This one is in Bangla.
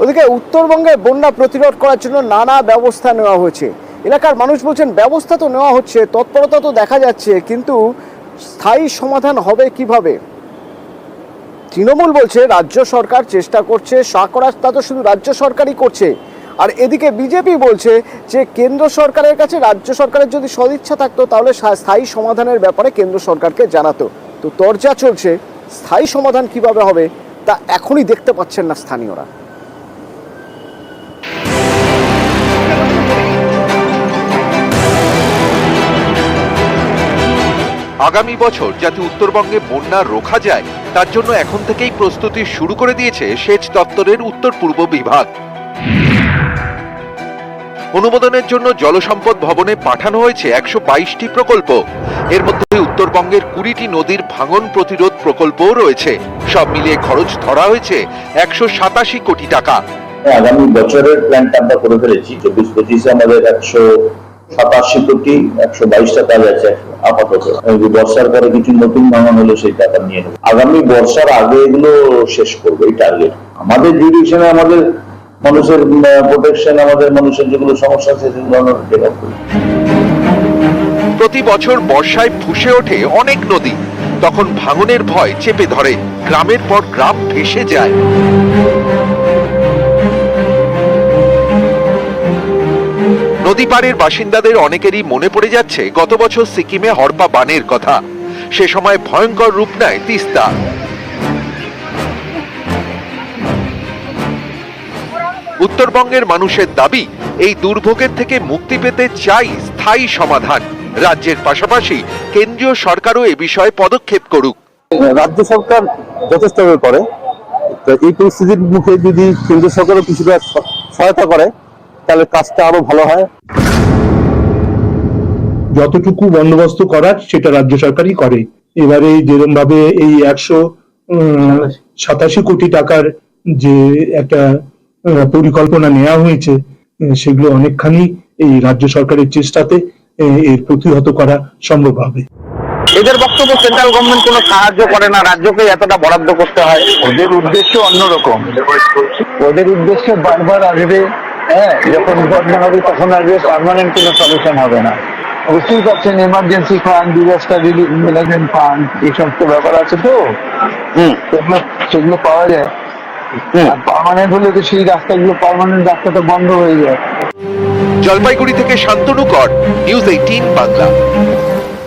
ওদিকে উত্তরবঙ্গে বন্যা প্রতিরোধ করার জন্য নানা ব্যবস্থা নেওয়া হয়েছে। এলাকার মানুষ বলছেন ব্যবস্থা তো নেওয়া হচ্ছে, তৎপরতা তো দেখা যাচ্ছে, কিন্তু স্থায়ী সমাধান হবে কিভাবে? তৃণমূল বলছে রাজ্য সরকার চেষ্টা করছে, তা তো শুধু রাজ্য সরকারই করছে। আর এদিকে বিজেপি বলছে যে কেন্দ্র সরকারের কাছে রাজ্য সরকারের যদি সদিচ্ছা থাকতো তাহলে স্থায়ী সমাধানের ব্যাপারে কেন্দ্র সরকারকে জানাতো। তো তরজা চলছে, স্থায়ী সমাধান কিভাবে হবে তা এখনই দেখতে পাচ্ছেন না স্থানীয়রা। আগামী বছর যাতে উত্তরবঙ্গে বন্যা রোখা যায় তার জন্য এখন থেকেই প্রস্তুতি শুরু করে দিয়েছে সেচ দপ্তরের উত্তর পূর্ব বিভাগ। অনুমোদনের জন্য জলসম্পদ ভবনে পাঠানো হয়েছে 122টি প্রকল্প। এর মধ্যে উত্তরবঙ্গের 20টি নদীর ভাঙন প্রতিরোধ প্রকল্পও রয়েছে। সব মিলিয়ে খরচ ধরা হয়েছে 187 কোটি টাকা। আগামী বছরের প্ল্যানটা আমরা করে ফেলেছি। 24-25 আমাদের 187 কোটি 122টা কাজ আছে আপাতত। বর্ষার পরে কিছু নতুন ভাঙন হলো সেই টাকা নিয়ে নেব। আগামী বর্ষার আগে এগুলো শেষ করবো, এই টার্গেট আমাদের। জুডিশনে আমাদের মানুষের প্রোটেকশন, আমাদের মানুষের যেগুলো সমস্যা আছে সেগুলো আমরা টেক আপ করি। প্রতি বছর বর্ষায় ফুসে ওঠে অনেক নদী, তখন ভাঙনের ভয় চেপে ধরে, গ্রামের পর গ্রাম ভেসে যায়। নদী পাড়ের বাসিন্দাদের অনেকেরই মনে পড়ে যাচ্ছে গত বছর সিকিমে হড়পা বানের কথা। সে সময় ভয়ঙ্কর রূপ নেয় তিস্তা। উত্তরবঙ্গের মানুষের দাবি, এই দুর্ভোগের থেকে মুক্তি পেতে চাই স্থায়ী সমাধান। রাজ্যের পাশাপাশি কেন্দ্রীয় সরকারও এ বিষয়ে পদক্ষেপ করুক। রাজ্য সরকার যথেষ্ট করে, তো এই পরিস্থিতির মুখে যদি কেন্দ্র সরকারও কিছুটা সহায়তা করে তাহলে কাজটা আরো ভালো হয়। যতটুকু বন্দোবস্ত করার সেটা রাজ্য সরকারই করে। এবারে যেরকম ভাবে এই 187 কোটি টাকার যে একটা পরিকল্পনা নেওয়া হয়েছে, সেগুলো অনেকখানি এই রাজ্য সরকারের চেষ্টাতে এর প্রতিহত করা সম্ভব হবে। এদের বক্তব্য সেন্ট্রাল গভর্নমেন্ট কোনো সাহায্য করে না, রাজ্যকে এতটা বরাদ্দ করতে হয়। ওদের উদ্দেশ্য অন্যরকম। ওদের উদ্দেশ্য বারবার আসবে, হ্যাঁ, যখন বন্যা হবে তখন আসবে, পার্মানেন্ট কোনো সলিউশন হবে না। বুঝতেই পারছেন, emergency fund, disaster relief management fund, এই সমস্ত ব্যাপার আছে, তো সেগুলো পাওয়া যায়। পার্মানেন্ট হলে তো সেই রাস্তাগুলো, পার্মানেন্ট রাস্তাটা বন্ধ হয়ে যায়। জলপাইগুড়ি থেকে শান্তনু কর, নিউজ 18 বাংলা।